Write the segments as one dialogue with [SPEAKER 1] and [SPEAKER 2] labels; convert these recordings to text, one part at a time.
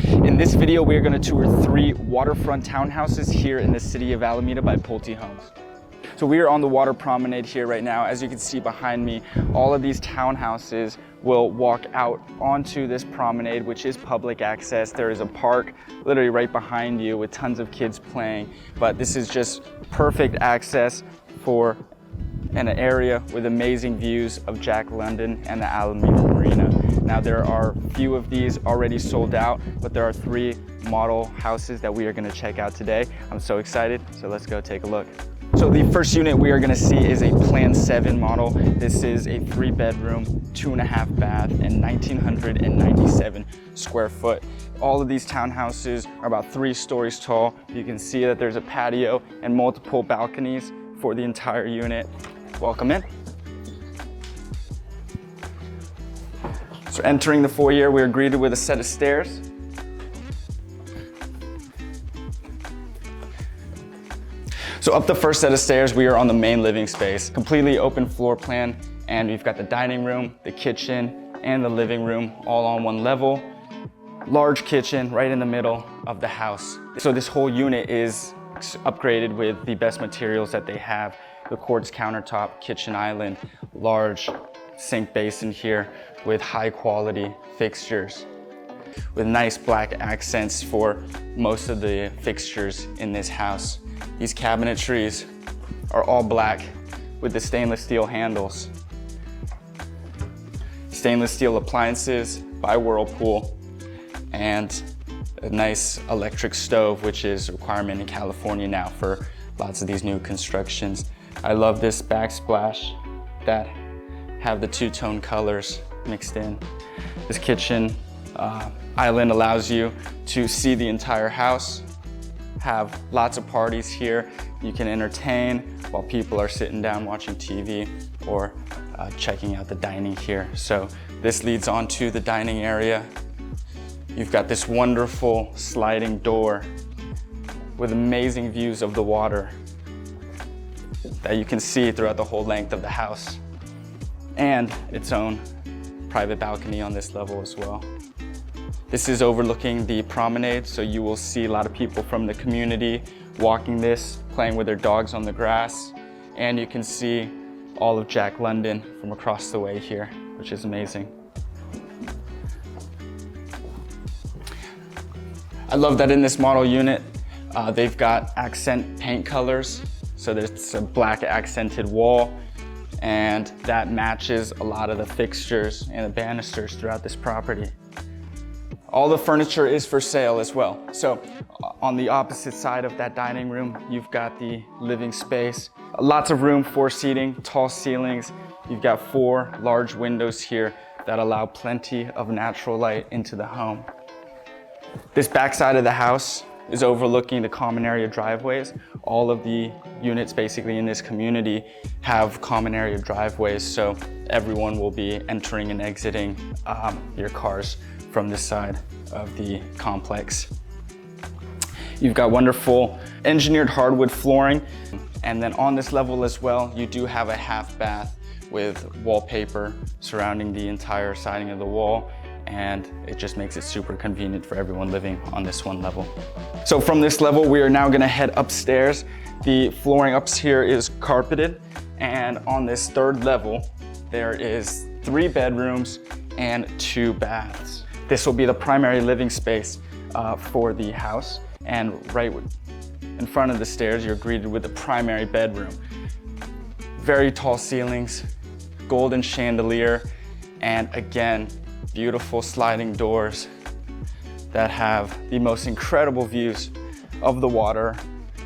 [SPEAKER 1] In this video, we are going to tour 3 waterfront townhouses here in the city of Alameda by Pulte Homes. So we are on the water promenade here right now. As you can see behind me, all of these townhouses will walk out onto this promenade, which is public access. There is a park literally right behind you with tons of kids playing, but this is just perfect access for an area with amazing views of Jack London and the Alameda Marina. Now there are few of these already sold out, but there are 3 model houses that we are going to check out today. I'm so excited, so let's go take a look. So the first unit we are going to see is a Plan 7 model. This is a 3-bedroom, 2.5 bath, and 1,997 square foot. All of these townhouses are about 3 stories tall. You can see that there's a patio and multiple balconies for the entire unit. Welcome in. So entering the foyer, we are greeted with a set of stairs. So up the first set of stairs, we are on the main living space. Completely open floor plan, and we've got the dining room, the kitchen, and the living room all on one level. Large kitchen right in the middle of the house. So this whole unit is upgraded with the best materials that they have. The quartz countertop, kitchen island, large sink basin here with high quality fixtures, with nice black accents for most of the fixtures in this house. These cabinetries are all black with the stainless steel handles. Stainless steel appliances by Whirlpool, and a nice electric stove, which is a requirement in California now for lots of these new constructions. I love this backsplash that have the 2-tone colors mixed in. This kitchen island allows you to see the entire house, have lots of parties here. You can entertain while people are sitting down watching TV or checking out the dining here. So this leads on to the dining area. You've got this wonderful sliding door with amazing views of the water that you can see throughout the whole length of the house, and its own private balcony on this level as well. This is overlooking the promenade, so you will see a lot of people from the community walking this, playing with their dogs on the grass, and you can see all of Jack London from across the way here, which is amazing. I love that in this model unit, they've got accent paint colors. So there's a black accented wall, and that matches a lot of the fixtures and the banisters throughout this property. All the furniture is for sale as well. So on the opposite side of that dining room, you've got the living space. Lots of room for seating, tall ceilings. You've got 4 large windows here that allow plenty of natural light into the home. This back side of the house is overlooking the common area driveways. All of the units basically in this community have common area driveways, so everyone will be entering and exiting your cars from this side of the complex. You've got wonderful engineered hardwood flooring, and then on this level as well, you do have a half bath with wallpaper surrounding the entire siding of the wall, and it just makes it super convenient for everyone living on this one level. So from this level, we are now gonna head upstairs. The flooring up here is carpeted, and on this 3rd level, there is 3 bedrooms and 2 baths. This will be the primary living space for the house, and right in front of the stairs, you're greeted with the primary bedroom. Very tall ceilings, golden chandelier, and again, beautiful sliding doors that have the most incredible views of the water,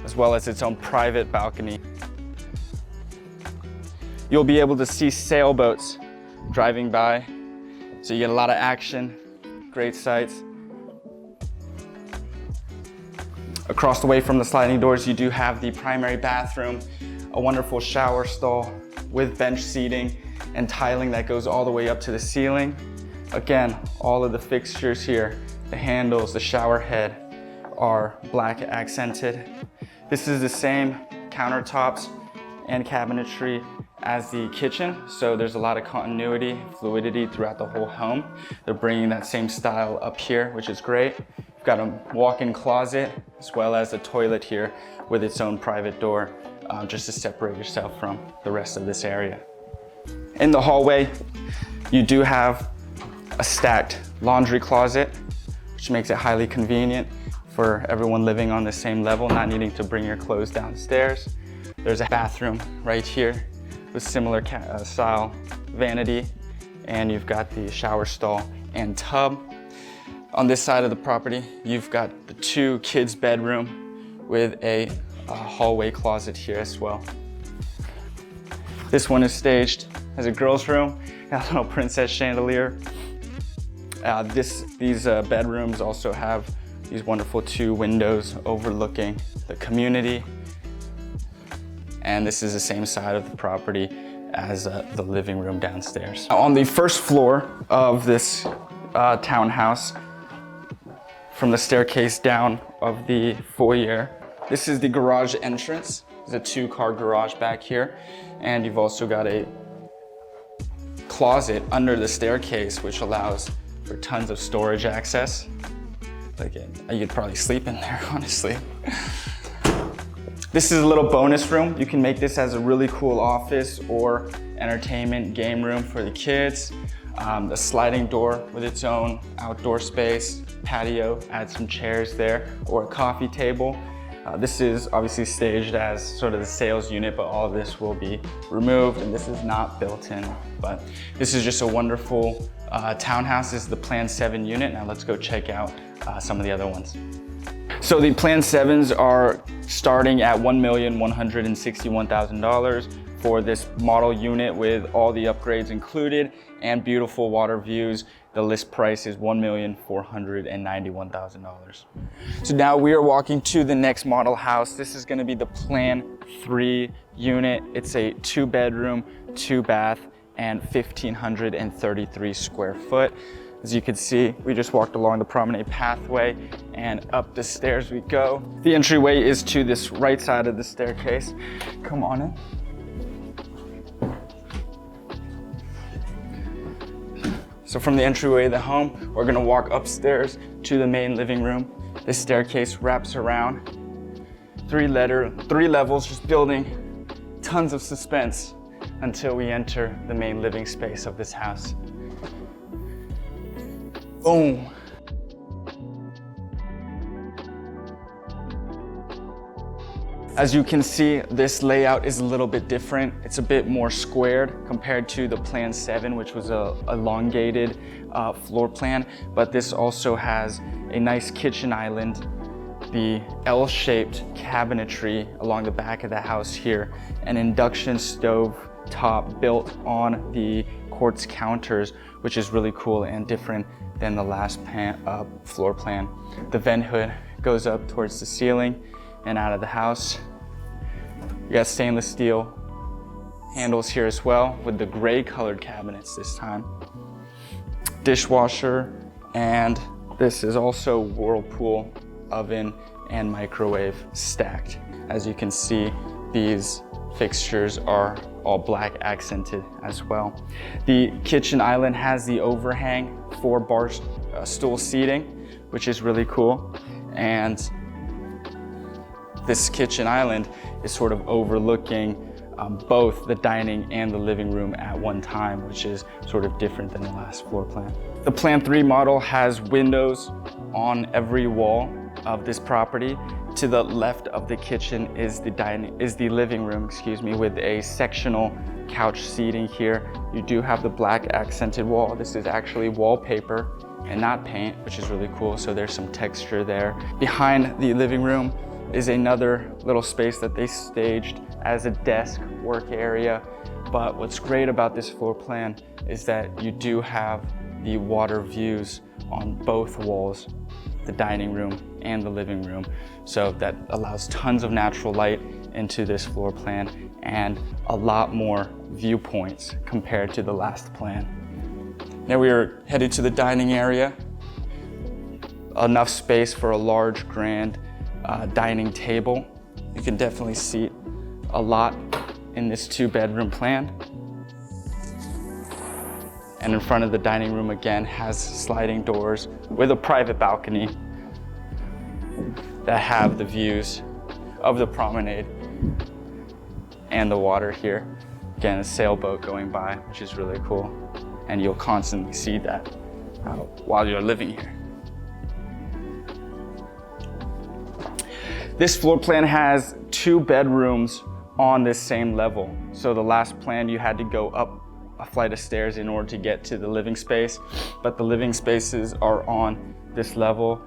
[SPEAKER 1] as well as its own private balcony. You'll be able to see sailboats driving by, so you get a lot of action, great sights. Across the way from the sliding doors, you do have the primary bathroom, a wonderful shower stall with bench seating and tiling that goes all the way up to the ceiling. Again, all of the fixtures here, the handles, the shower head are black accented. This is the same countertops and cabinetry as the kitchen, so there's a lot of continuity, fluidity throughout the whole home. They're bringing that same style up here, which is great. You've got a walk-in closet as well as a toilet here with its own private door, just to separate yourself from the rest of this area. In the hallway, you do have a stacked laundry closet, which makes it highly convenient for everyone living on the same level, not needing to bring your clothes downstairs. There's a bathroom right here with similar style vanity, and you've got the shower stall and tub. On this side of the property, you've got the 2 kids' bedroom with a hallway closet here as well. This one is staged as a girl's room, got a little princess chandelier. These bedrooms also have these wonderful 2 windows overlooking the community. And this is the same side of the property as the living room downstairs. On the first floor of this townhouse, from the staircase down of the foyer, this is the garage entrance. There's a 2-car garage back here, and you've also got a closet under the staircase, which allows for tons of storage access. Like, you'd probably sleep in there, honestly. This is a little bonus room. You can make this as a really cool office or entertainment game room for the kids. The sliding door with its own outdoor space, patio, add some chairs there, or a coffee table. This is obviously staged as sort of the sales unit, but all of this will be removed, and this is not built in. But this is just a wonderful townhouse. This is the Plan 7 unit. Now let's go check out some of the other ones. So the Plan 7s are starting at $1,161,000 for this model unit with all the upgrades included and beautiful water views. The list price is $1,491,000. So now we are walking to the next model house. This is going to be the Plan 3 unit. It's a 2-bedroom, 2-bath, and 1,533 square foot. As you can see, we just walked along the promenade pathway and up the stairs we go. The entryway is to this right side of the staircase. Come on in. So from the entryway of the home, we're gonna walk upstairs to the main living room. This staircase wraps around 3 levels, just building tons of suspense until we enter the main living space of this house. Boom. As you can see, this layout is a little bit different. It's a bit more squared compared to the Plan 7, which was a elongated floor plan, but this also has a nice kitchen island, the L-shaped cabinetry along the back of the house here, an induction stove top built on the quartz counters, which is really cool and different than the last floor plan. The vent hood goes up towards the ceiling and out of the house. You got stainless steel handles here as well with the gray colored cabinets this time. Dishwasher, and this is also Whirlpool oven and microwave stacked. As you can see, these fixtures are all black accented as well. The kitchen island has the overhang for bar stool seating, which is really cool. And this kitchen island is sort of overlooking both the dining and the living room at one time, which is sort of different than the last floor plan. The Plan 3 model has windows on every wall of this property. To the left of the kitchen is the living room, with a sectional couch seating here. You do have the black accented wall. This is actually wallpaper and not paint, which is really cool. So there's some texture there. Behind the living room is another little space that they staged as a desk work area. But what's great about this floor plan is that you do have the water views on both walls, the dining room and the living room. So that allows tons of natural light into this floor plan and a lot more viewpoints compared to the last plan. Now we are headed to the dining area. Enough space for a large, grand dining table. You can definitely seat a lot in this 2-bedroom plan. And in front of the dining room again has sliding doors with a private balcony that have the views of the promenade and the water here. Again, a sailboat going by, which is really cool. And you'll constantly see that while you're living here. This floor plan has 2 bedrooms on this same level. So the last plan you had to go up a flight of stairs in order to get to the living space, but the living spaces are on this level.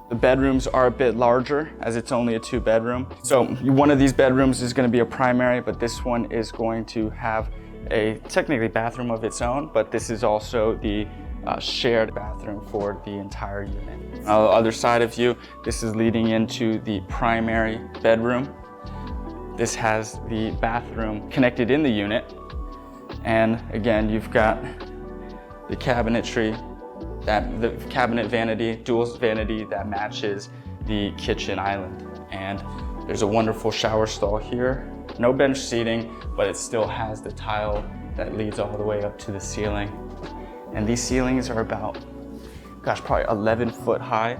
[SPEAKER 1] The bedrooms are a bit larger as it's only a 2-bedroom. So one of these bedrooms is going to be a primary, but this one is going to have a technically bathroom of its own, but this is also the shared bathroom for the entire unit. On the other side of you, this is leading into the primary bedroom. This has the bathroom connected in the unit. And again, you've got the cabinetry, the cabinet vanity, dual vanity that matches the kitchen island. And there's a wonderful shower stall here. No bench seating, but it still has the tile that leads all the way up to the ceiling. And these ceilings are about, gosh, probably 11 foot high.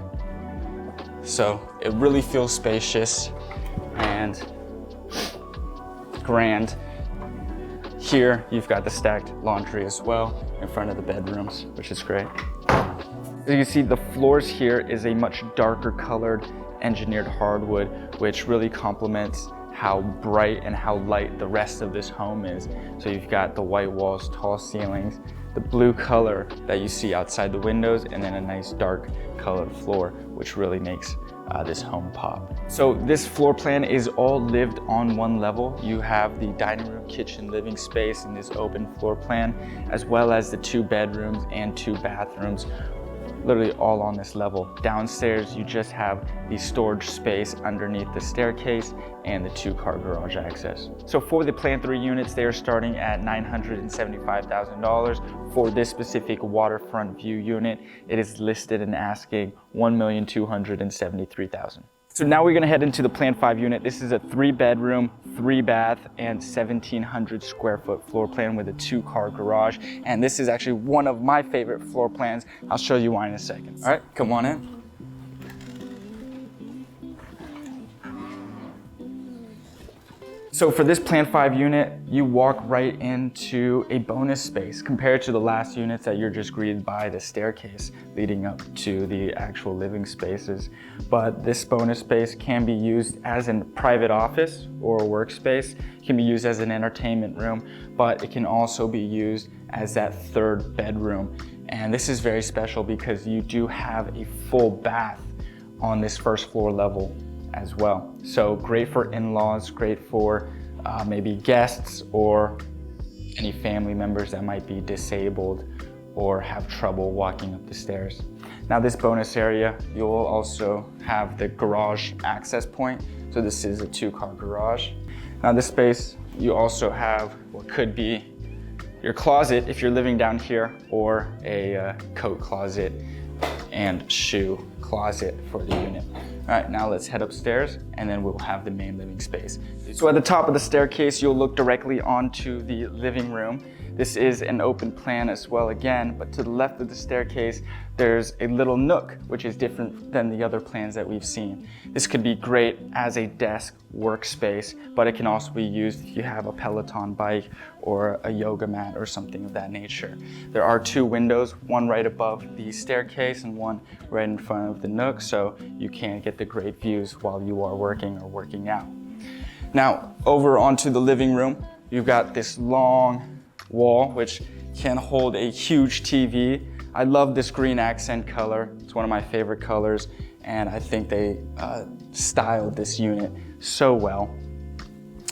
[SPEAKER 1] So it really feels spacious and grand. Here, you've got the stacked laundry as well in front of the bedrooms, which is great. As you can see, the floors here is a much darker colored engineered hardwood, which really complements how bright and how light the rest of this home is. So you've got the white walls, tall ceilings, the blue color that you see outside the windows, and then a nice dark colored floor, which really makes this home pop. So this floor plan is all lived on one level. You have the dining room, kitchen, living space in this open floor plan, as well as the 2 bedrooms and 2 bathrooms, literally all on this level. Downstairs, you just have the storage space underneath the staircase and the 2-car garage access. So for the Plan 3 units, they are starting at $975,000. For this specific waterfront view unit, it is listed and asking $1,273,000. So now we're gonna head into the Plan 5 unit. This is a 3-bedroom, 3-bath, and 1,700 square foot floor plan with a 2-car garage. And this is actually one of my favorite floor plans. I'll show you why in a second. All right, come on in. So for this Plan 5 unit, you walk right into a bonus space compared to the last units that you're just greeted by the staircase leading up to the actual living spaces. But this bonus space can be used as a private office or a workspace. It can be used as an entertainment room, but it can also be used as that 3rd bedroom. And this is very special because you do have a full bath on this 1st floor level as well. So great for in-laws, great for maybe guests or any family members that might be disabled or have trouble walking up the stairs. Now this bonus area, you'll also have the garage access point. So this is a 2-car garage. Now this space, you also have what could be your closet if you're living down here, or a coat closet and shoe closet for the unit. All right, now let's head upstairs and then we'll have the main living space. So at the top of the staircase, you'll look directly onto the living room. This is an open plan as well again, but to the left of the staircase, there's a little nook, which is different than the other plans that we've seen. This could be great as a desk workspace, but it can also be used if you have a Peloton bike or a yoga mat or something of that nature. There are 2 windows, one right above the staircase and one right in front of the nook, so you can get the great views while you are working or working out. Now, over onto the living room, you've got this long wall, which can hold a huge TV. I love this green accent color. It's one of my favorite colors, and I think they styled this unit so well.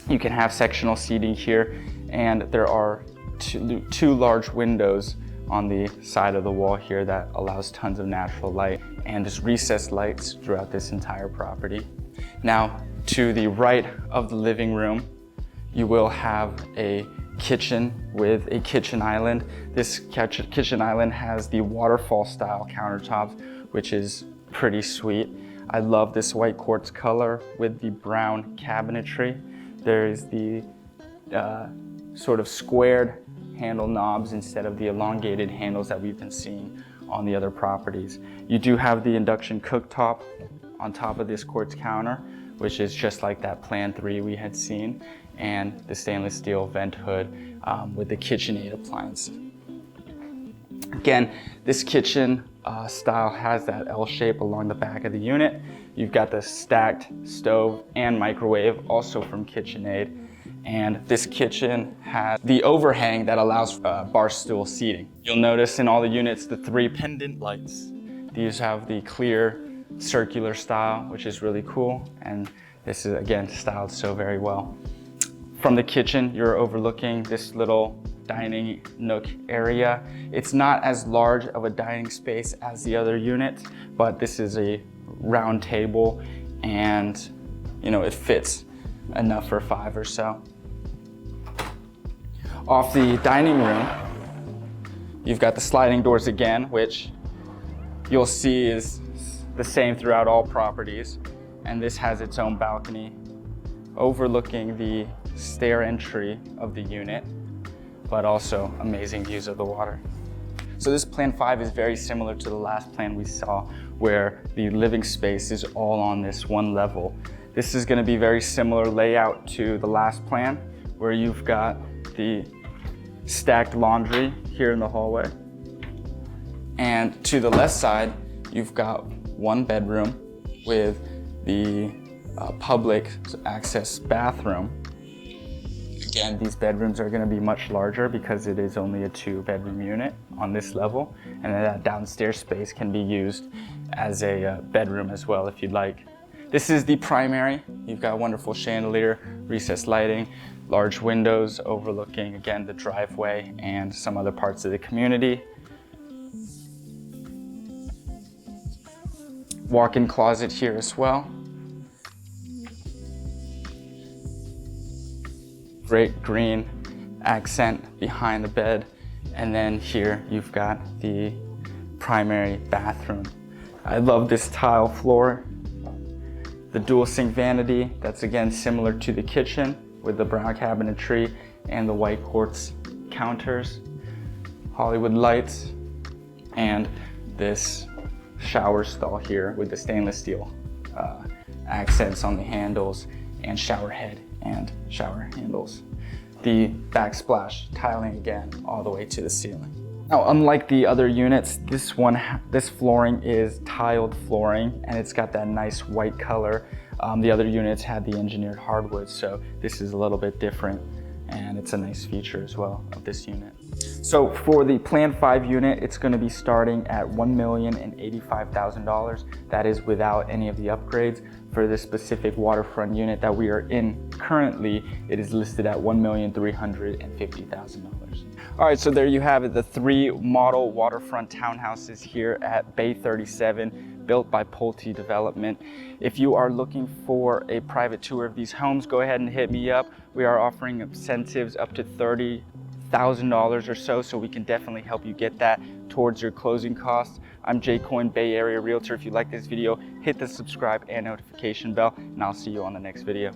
[SPEAKER 1] You can have sectional seating here, and there are two large windows on the side of the wall here that allows tons of natural light and just recessed lights throughout this entire property. Now, to the right of the living room, you will have a kitchen with a kitchen island. This kitchen island has the waterfall style countertops, which is pretty sweet. I love this white quartz color with the brown cabinetry. There is the sort of squared handle knobs instead of the elongated handles that we've been seeing on the other properties. You do have the induction cooktop on top of this quartz counter, which is just like that Plan 3 we had seen, and the stainless steel vent hood with the KitchenAid appliance. Again, this kitchen style has that L shape along the back of the unit. You've got the stacked stove and microwave, also from KitchenAid. And this kitchen has the overhang that allows bar stool seating. You'll notice in all the units the 3 pendant lights. These have the clear circular style, which is really cool. And this is, again, styled so very well. From the kitchen, you're overlooking this little dining nook area. It's not as large of a dining space as the other units, but this is a round table and, you know, it fits enough for 5 or so. Off the dining room, you've got the sliding doors again, which you'll see is the same throughout all properties. And this has its own balcony overlooking the stair entry of the unit, but also amazing views of the water. So this Plan 5 is very similar to the last plan we saw, where the living space is all on this one level. This is going to be very similar layout to the last plan, where you've got the stacked laundry here in the hallway. And to the left side, you've got one bedroom with the public access bathroom. Again, these bedrooms are going to be much larger because it is only a 2-bedroom unit on this level, and then that downstairs space can be used as a bedroom as well if you'd like. This is the primary. You've got wonderful chandelier, recessed lighting, large windows overlooking, again, the driveway and some other parts of the community. Walk-in closet here as well. Great green accent behind the bed. And then here you've got the primary bathroom. I love this tile floor. The dual sink vanity, that's again similar to the kitchen with the brown cabinetry and the white quartz counters. Hollywood lights, and this shower stall here with the stainless steel accents on the handles and shower head and shower handles. The backsplash tiling again all the way to the ceiling. Now, unlike the other units, this flooring is tiled flooring, and it's got that nice white color. The other units had the engineered hardwood, so this is a little bit different, and it's a nice feature as well of this unit. So for the Plan 5 unit, it's going to be starting at $1,085,000. That is without any of the upgrades. For this specific waterfront unit that we are in currently, it is listed at $1,350,000. All right, so there you have it, the 3 model waterfront townhouses here at Bay 37, built by Pulte Development. If you are looking for a private tour of these homes, go ahead and hit me up. We are offering incentives up to $30,000 or so we can definitely help you get that towards your closing costs. I'm Jay Coyne, Bay Area Realtor. If you like this video, hit the subscribe and notification bell, and I'll see you on the next video.